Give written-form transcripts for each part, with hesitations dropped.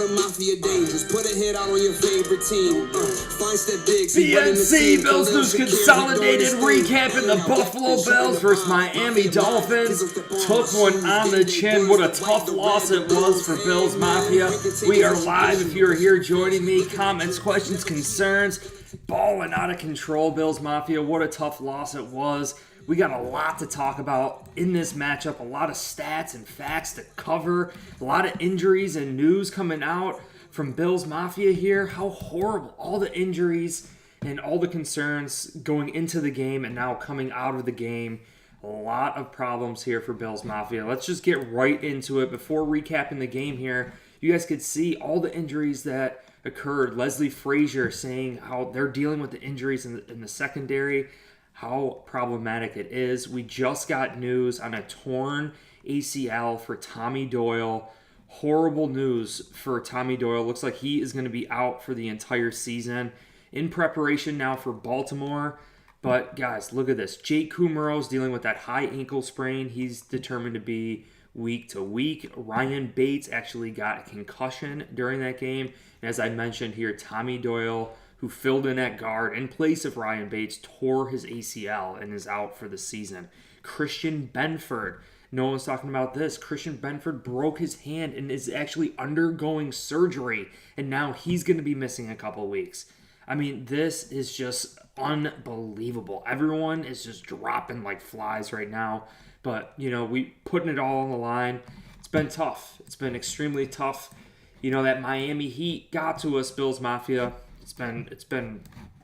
the Mafia dangerous. Put a hit out on your favorite team. Find Step Diggs. BNC Bills News Consolidated recapping the Buffalo Bills versus Miami Dolphins. Took one on the chin. What a tough loss it was for Bills Mafia. We are live if you're here joining me. Comments, questions, concerns. Balling out of control, Bills Mafia. What a tough loss it was. We got a lot to talk about in this matchup. A lot of stats and facts to cover. A lot of injuries and news coming out from Bills Mafia here. How horrible. All the injuries and all the concerns going into the game and now coming out of the game. A lot of problems here for Bills Mafia. Let's just get right into it. Before recapping the game here, you guys could see all the injuries that occurred. Leslie Frazier saying how they're dealing with the injuries in the secondary, how problematic it is. We just got news on a torn ACL for Tommy Doyle. Horrible news for Tommy Doyle. Looks like he is going to be out for the entire season. In preparation now for Baltimore. But guys, look at this. Jake Kumerow's dealing with that high ankle sprain. He's determined to be week to week. Ryan Bates actually got a concussion during that game. And as I mentioned here, Tommy Doyle, who filled in at guard in place of Ryan Bates, tore his ACL and is out for the season. Christian Benford, no one's talking about this. Christian Benford broke his hand and is actually undergoing surgery, and now he's going to be missing a couple weeks. I mean, this is just unbelievable. Everyone is just dropping like flies right now, but, you know, we putting it all on the line. It's been tough. It's been extremely tough. You know, that Miami Heat got to us, Bills Mafia. It's been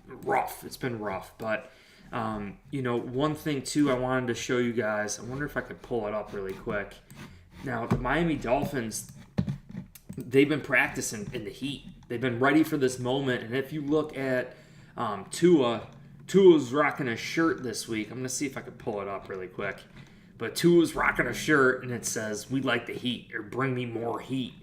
rough. It's been rough. But, you know, one thing, too, I wanted to show you guys. I wonder if I could pull it up really quick. Now, the Miami Dolphins, they've been practicing in the heat. They've been ready for this moment. And if you look at Tua's rocking a shirt this week. I'm going to see if I can pull it up really quick. But Tua's rocking a shirt, and it says, "We like the heat," or "Bring me more heat,"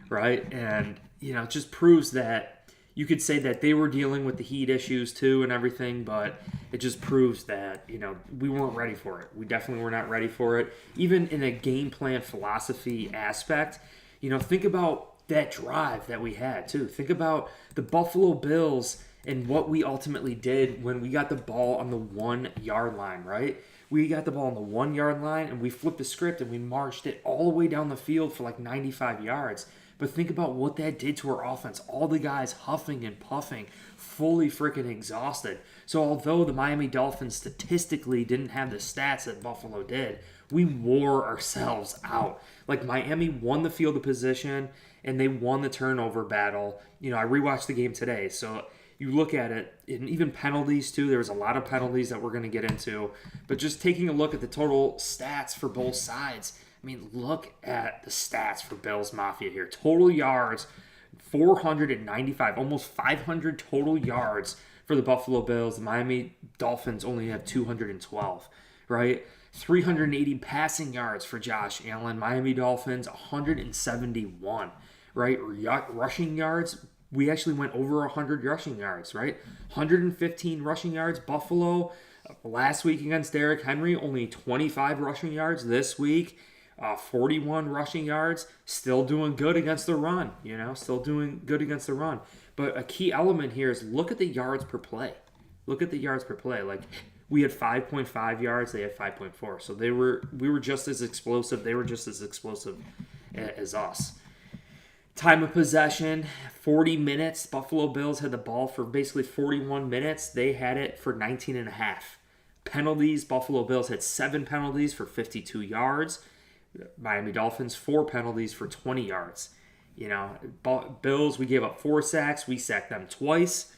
right? And, you know, it just proves that you could say that they were dealing with the heat issues too and everything, but it just proves that, you know, we weren't ready for it. We definitely were not ready for it. Even in a game plan philosophy aspect, you know, think about that drive that we had too. Think about the Buffalo Bills and what we ultimately did when we got the ball on the 1 yard line, right? We got the ball on the 1 yard line and we flipped the script and we marched it all the way down the field for like 95 yards. But think about what that did to our offense. All the guys huffing and puffing, fully freaking exhausted. So although the Miami Dolphins statistically didn't have the stats that Buffalo did, we wore ourselves out. Like, Miami won the field of position and they won the turnover battle. You know, I rewatched the game today, so you look at it, and even penalties too. There was a lot of penalties that we're going to get into. But just taking a look at the total stats for both sides, I mean, look at the stats for Bills Mafia here. Total yards, 495, almost 500 total yards for the Buffalo Bills. The Miami Dolphins only have 212, right? 380 passing yards for Josh Allen. Miami Dolphins, 171, right? Rushing yards, we actually went over 100 rushing yards, right? 115 rushing yards. Buffalo, last week against Derrick Henry, only 25 rushing yards. This week, 41 rushing yards. Still doing good against the run, you know? Still doing good against the run. But a key element here is look at the yards per play. Look at the yards per play. Like, we had 5.5 yards. They had 5.4. So we were just as explosive. They were just as explosive as us. Time of possession, 40 minutes. Buffalo Bills had the ball for basically 41 minutes. They had it for 19 and a half. Penalties, Buffalo Bills had 7 penalties for 52 yards. Miami Dolphins, 4 penalties for 20 yards. You know, Bills, we gave up 4 sacks. We sacked them twice.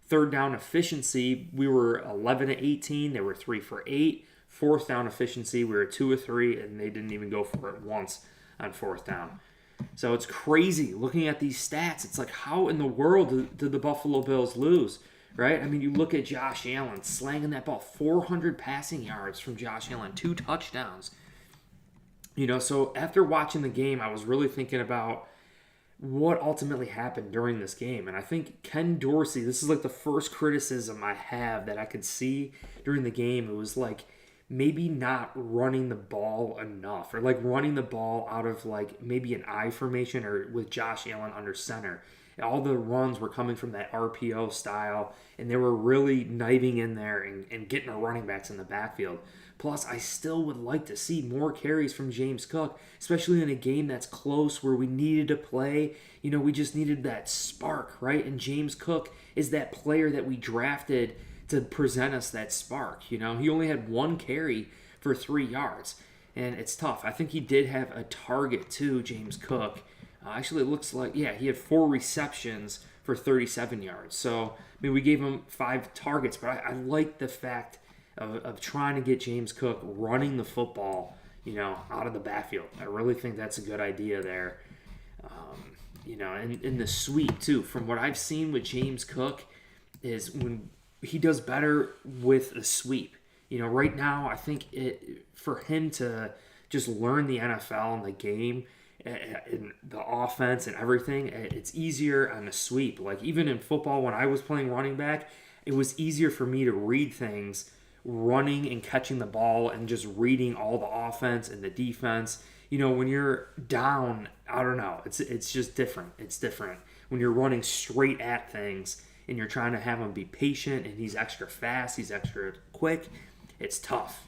Third down efficiency, we were 11 to 18. They were 3 for 8. Fourth down efficiency, we were 2 of 3, and they didn't even go for it once on fourth down. So it's crazy looking at these stats. It's like, how in the world did the Buffalo Bills lose, right? I mean, you look at Josh Allen slanging that ball, 400 passing yards from Josh Allen, 2 touchdowns. You know, so after watching the game, I was really thinking about what ultimately happened during this game. And I think Ken Dorsey, this is like the first criticism I have that I could see during the game. It was like, maybe not running the ball enough, or like running the ball out of like maybe an I formation or with Josh Allen under center. All the runs were coming from that RPO style, and they were really knifing in there and getting the running backs in the backfield. Plus, I still would like to see more carries from James Cook, especially in a game that's close where we needed to play. We just needed that spark, right? And James Cook is that player that we drafted to present us that spark. He only had one carry for 3 yards, and it's tough. I think he did have a target too, James Cook. Actually, it looks like, he had 4 receptions for 37 yards. So, we gave him 5 targets, but I like the fact of trying to get James Cook running the football, out of the backfield. I really think that's a good idea there. And the sweep, too. From what I've seen with James Cook is when he does better with a sweep. Right now, I think for him to just learn the NFL and the game, in the offense and everything, it's easier on a sweep. Like even in football, when I was playing running back, it was easier for me to read things running and catching the ball and just reading all the offense and the defense. When you're down, I don't know, it's just different. It's different when you're running straight at things and you're trying to have him be patient, and he's extra fast, he's extra quick. It's tough.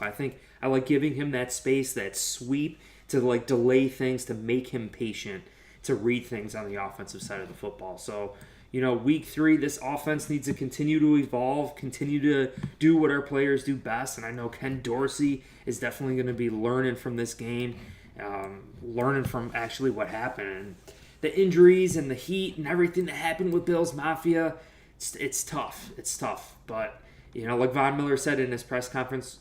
I think I like giving him that space, that sweep, to like delay things, to make him patient, to read things on the offensive side of the football. So, week 3, this offense needs to continue to evolve, continue to do what our players do best. And I know Ken Dorsey is definitely going to be learning from this game, learning from actually what happened. And the injuries and the heat and everything that happened with Bills Mafia, it's tough. It's tough. But, like Von Miller said in his press conference,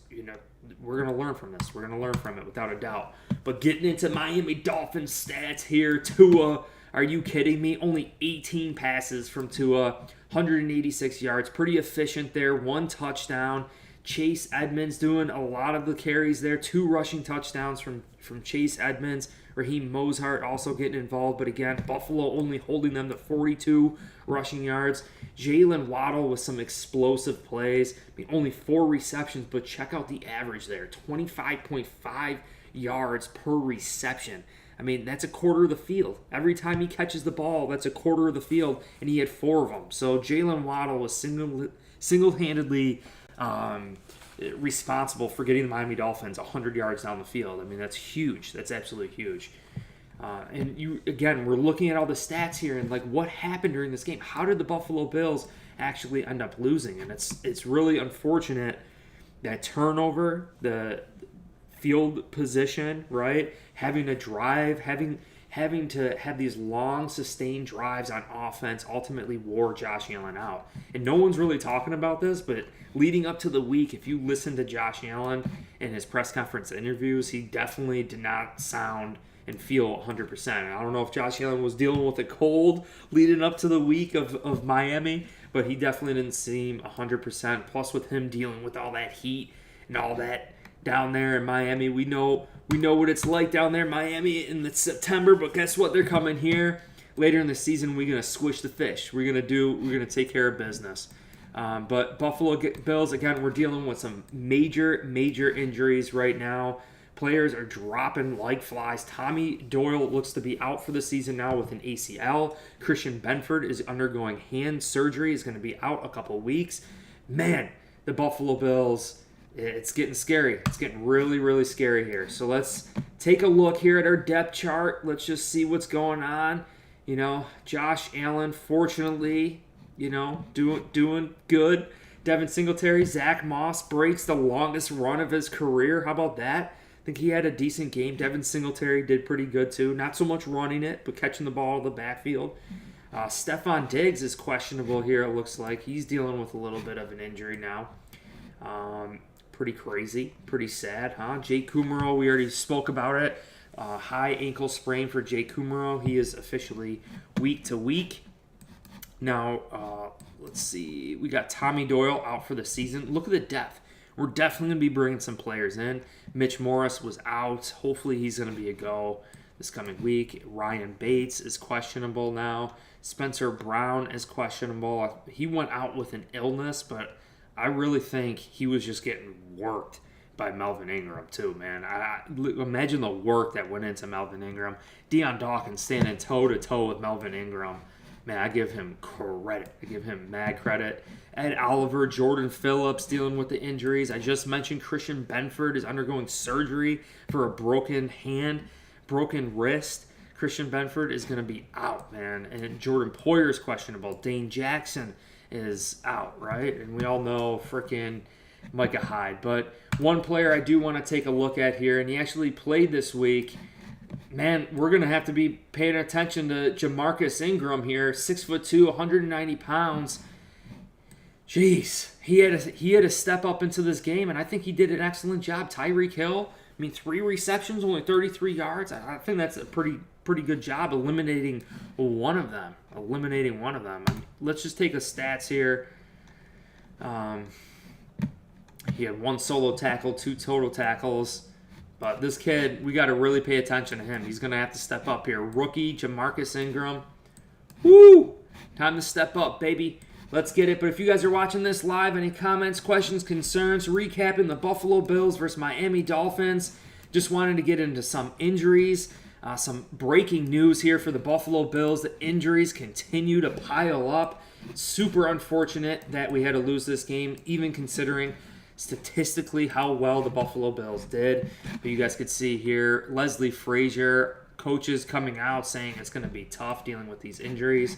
we're going to learn from this. We're going to learn from it without a doubt. But getting into Miami Dolphins stats here, Tua, are you kidding me? Only 18 passes from Tua, 186 yards. Pretty efficient there. 1 touchdown. Chase Edmonds doing a lot of the carries there. 2 rushing touchdowns from Chase Edmonds. Raheem Mostert also getting involved. But again, Buffalo only holding them to 42 rushing yards. Jalen Waddle with some explosive plays. Only 4 receptions, but check out the average there. 25.5 yards per reception. That's a quarter of the field. Every time he catches the ball, that's a quarter of the field, and he had 4 of them. So Jalen Waddle was single-handedly responsible for getting the Miami Dolphins 100 yards down the field. That's huge. That's absolutely huge. And we're looking at all the stats here, and like what happened during this game. How did the Buffalo Bills actually end up losing? And it's really unfortunate that turnover, the field position, right? Having to drive, having to have these long, sustained drives on offense ultimately wore Josh Allen out. And no one's really talking about this, but leading up to the week, if you listen to Josh Allen in his press conference interviews, he definitely did not sound and feel 100%. And I don't know if Josh Allen was dealing with a cold leading up to the week of Miami, but he definitely didn't seem 100%. Plus, with him dealing with all that heat and all that down there in Miami, we know what it's like down there in Miami in the September. But guess what? They're coming here later in the season. We're gonna squish the fish. We're gonna take care of business. But Buffalo Bills, again, we're dealing with some major injuries right now. Players are dropping like flies. Tommy Doyle looks to be out for the season now with an ACL. Christian Benford is undergoing hand surgery. He's going to be out a couple weeks. Man, the Buffalo Bills, it's getting scary. It's getting really, really scary here. So let's take a look here at our depth chart. Let's just see what's going on. Josh Allen, fortunately, doing good. Devin Singletary, Zach Moss breaks the longest run of his career. How about that? I think he had a decent game. Devin Singletary did pretty good too. Not so much running it, but catching the ball in the backfield. Stephon Diggs is questionable here, it looks like. He's dealing with a little bit of an injury now. Pretty crazy. Pretty sad, huh? Jake Kumaro, we already spoke about it. High ankle sprain for Jake Kumaro. He is officially week to week. Now, let's see. We got Tommy Doyle out for the season. Look at the depth. We're definitely going to be bringing some players in. Mitch Morris was out. Hopefully he's going to be a go this coming week. Ryan Bates is questionable now. Spencer Brown is questionable. He went out with an illness, but I really think he was just getting worked by Melvin Ingram too, man. Imagine the work that went into Melvin Ingram. Deion Dawkins standing toe-to-toe with Melvin Ingram. Man, I give him credit. I give him mad credit. Ed Oliver, Jordan Phillips dealing with the injuries. I just mentioned Christian Benford is undergoing surgery for a broken hand, broken wrist. Christian Benford is going to be out, man. And Jordan Poyer is questionable. Dane Jackson is out, right? And we all know freaking Micah Hyde. But one player I do want to take a look at here, and he actually played this week. Man, we're going to have to be paying attention to Jamarcus Ingram here. 6'2", 190 pounds. Jeez, he had to step up into this game, and I think he did an excellent job. Tyreek Hill, 3 receptions, only 33 yards. I think that's a pretty good job eliminating one of them. Let's just take the stats here. He had 1 solo tackle, 2 total tackles. But this kid, we got to really pay attention to him. He's going to have to step up here. Rookie Jamarcus Ingram. Woo! Time to step up, baby. Let's get it. But if you guys are watching this live, any comments, questions, concerns, recapping the Buffalo Bills versus Miami Dolphins, just wanted to get into some injuries. Some breaking news here for the Buffalo Bills. The injuries continue to pile up. Super unfortunate that we had to lose this game, even considering statistically how well the Buffalo Bills did. But you guys could see here, Leslie Frazier, coaches coming out saying it's going to be tough dealing with these injuries.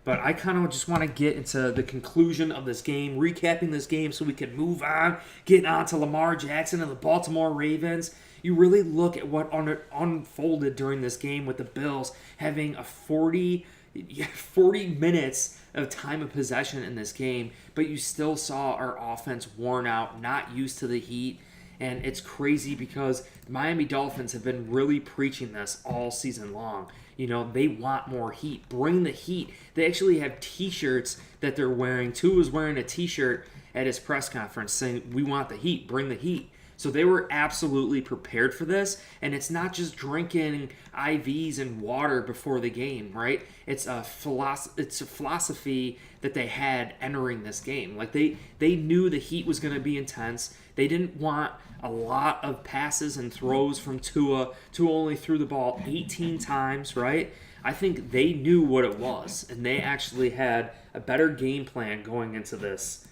But I kind of just want to get into the conclusion of this game, recapping this game so we can move on, get on to Lamar Jackson and the Baltimore Ravens. You really look at what unfolded during this game with the Bills having a 40 minutes of time of possession in this game, but you still saw our offense worn out, not used to the heat. And it's crazy because the Miami Dolphins have been really preaching this all season long. They want more heat. Bring the heat. They actually have T-shirts that they're wearing. Tua was wearing a T-shirt at his press conference saying, "We want the heat. Bring the heat." So they were absolutely prepared for this, and it's not just drinking IVs and water before the game, right? It's a philosophy that they had entering this game. Like they knew the heat was going to be intense. They didn't want a lot of passes and throws from Tua. Tua only threw the ball 18 times, right? I think they knew what it was, and they actually had a better game plan going into this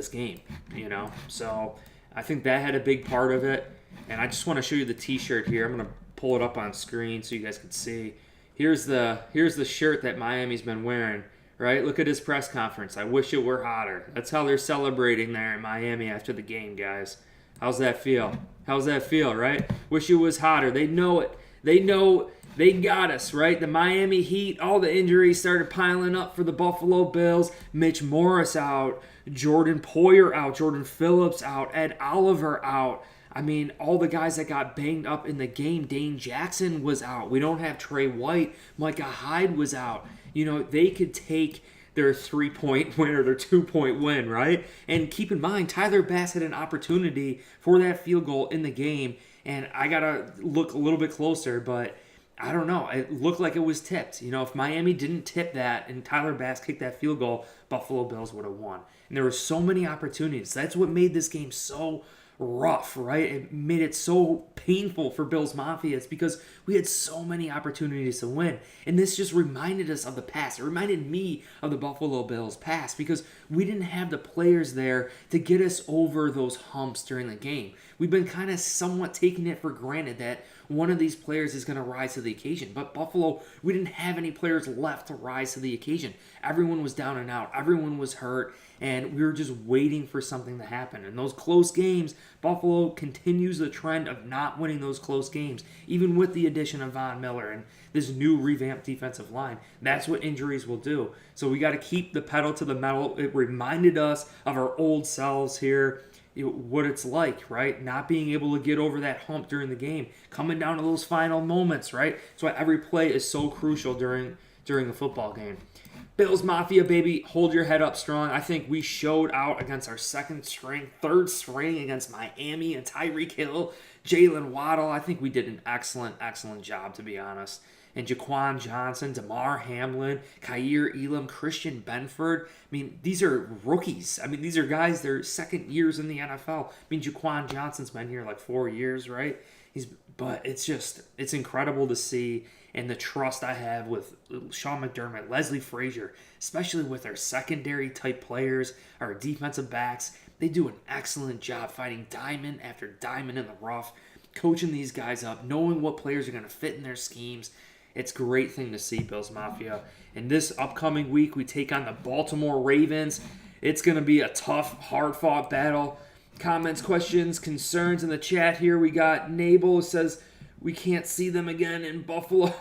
game, So I think that had a big part of it. And I just want to show you the T-shirt here. I'm going to pull it up on screen so you guys can see. Here's the shirt that Miami's been wearing, right? Look at his press conference. I wish it were hotter. That's how they're celebrating there in Miami after the game, guys. How's that feel? Right? Wish it was hotter. They know it. They know they got us, right? The Miami Heat, all the injuries started piling up for the Buffalo Bills. Mitch Morris out. Jordan Poyer out, Jordan Phillips out, Ed Oliver out. All the guys that got banged up in the game. Dane Jackson was out. We don't have Trey White. Micah Hyde was out. They could take their 3-point win or their 2-point win, right? And keep in mind, Tyler Bass had an opportunity for that field goal in the game, and I got to look a little bit closer, but I don't know. It looked like it was tipped. If Miami didn't tip that and Tyler Bass kicked that field goal, Buffalo Bills would have won. And there were so many opportunities. That's what made this game so rough, right? It made it so painful for Bills Mafia. It's because we had so many opportunities to win. And this just reminded us of the past. It reminded me of the Buffalo Bills past because we didn't have the players there to get us over those humps during the game. We've been kind of somewhat taking it for granted that one of these players is going to rise to the occasion. But Buffalo, we didn't have any players left to rise to the occasion. Everyone was down and out. Everyone was hurt. And we were just waiting for something to happen. In those close games, Buffalo continues the trend of not winning those close games, even with the addition of Von Miller and this new revamped defensive line. That's what injuries will do. So we got to keep the pedal to the metal. It reminded us of our old selves here, what it's like, right? Not being able to get over that hump during the game, coming down to those final moments, right? That's why every play is so crucial during a football game. Bills Mafia, baby, hold your head up strong. I think we showed out against our third string against Miami and Tyreek Hill, Jalen Waddle. I think we did an excellent job, to be honest. and Jaquan Johnson, Damar Hamlin, Kyer Elam, Christian Benford. I mean, these are rookies. I mean, these are guys, they're second years in the NFL. I mean, Jaquan Johnson's been here like 4 years, right? But it's incredible to see, and the trust I have with Sean McDermott, Leslie Frazier, especially with our secondary type players, our defensive backs. They do an excellent job fighting diamond after diamond in the rough, coaching these guys up, knowing what players are going to fit in their schemes. It's a great thing to see, Bills Mafia. And this upcoming week, we take on the Baltimore Ravens. It's going to be a tough, hard-fought battle. Comments, questions, concerns in the chat here. We got Nabel says we can't see them again in Buffalo.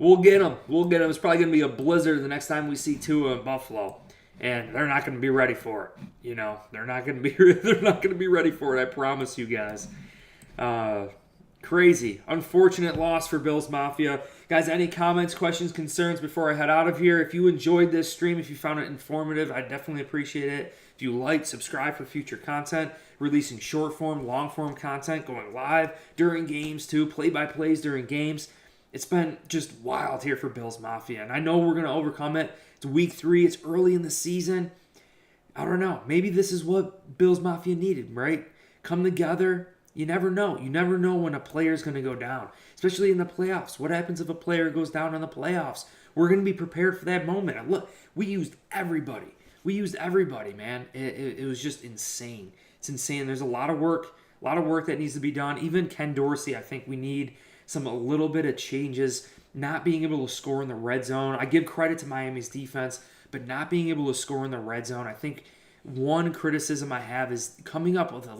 We'll get them. It's probably going to be a blizzard the next time we see Tua in Buffalo. And they're not going to be ready for it. You know, they're not going to be ready for it. I promise you guys. Crazy. Unfortunate loss for Bills Mafia. Guys, any comments, questions, concerns before I head out of here? If you enjoyed this stream, if you found it informative, I definitely appreciate it. If you like, subscribe for future content, releasing short form, long form content, going live during games too, play-by-plays during games. It's been just wild here for Bills Mafia, and I know we're going to overcome it. It's week 3. It's early in the season. I don't know. Maybe this is what Bills Mafia needed, right? Come together. You never know. You never know when a player's going to go down, especially in the playoffs. What happens if a player goes down in the playoffs? We're going to be prepared for that moment. And look, we used everybody. Man. It was just insane. It's insane. There's a lot of work that needs to be done. Even Ken Dorsey, I think we need a little bit of changes. Not being able to score in the red zone. I give credit to Miami's defense, but not being able to score in the red zone. I think one criticism I have is coming up with being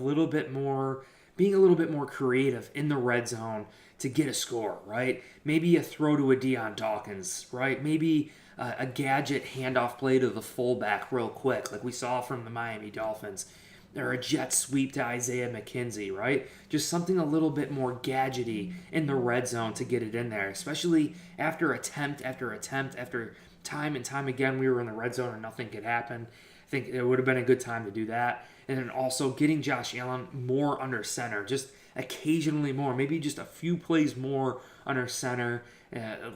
a little bit more creative in the red zone to get a score, right? Maybe a throw to a Deion Dawkins, right? Maybe a gadget handoff play to the fullback real quick, like we saw from the Miami Dolphins. Or a jet sweep to Isaiah McKenzie, right? Just something a little bit more gadgety in the red zone to get it in there, especially after attempt after attempt, after time and time again we were in the red zone and nothing could happen. I think it would have been a good time to do that. And then also getting Josh Allen more under center, just occasionally more, maybe just a few plays more under center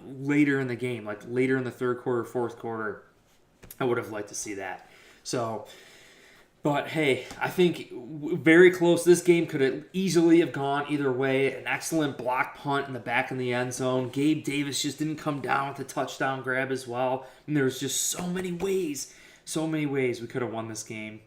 later in the game, like later in the third quarter, fourth quarter. I would have liked to see that. But hey, I think very close. This game could have easily have gone either way. An excellent block punt in the back in the end zone. Gabe Davis just didn't come down with a touchdown grab as well. And there was just so many ways we could have won this game.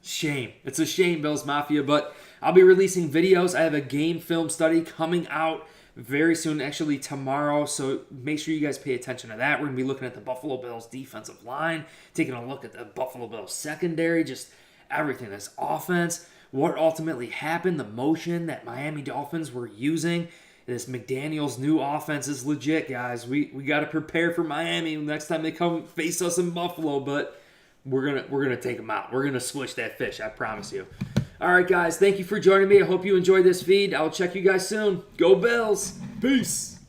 Shame. It's a shame, Bills Mafia, but I'll be releasing videos. I have a game film study coming out very soon, actually tomorrow, so make sure you guys pay attention to that. We're going to be looking at the Buffalo Bills defensive line, taking a look at the Buffalo Bills secondary, just everything. This offense, what ultimately happened, the motion that Miami Dolphins were using. This McDaniel's new offense is legit, guys. We got to prepare for Miami next time they come face us in Buffalo, but we're gonna take them out. We're gonna squish that fish, I promise you. All right, guys, thank you for joining me. I hope you enjoyed this feed. I'll check you guys soon. Go Bills. Peace.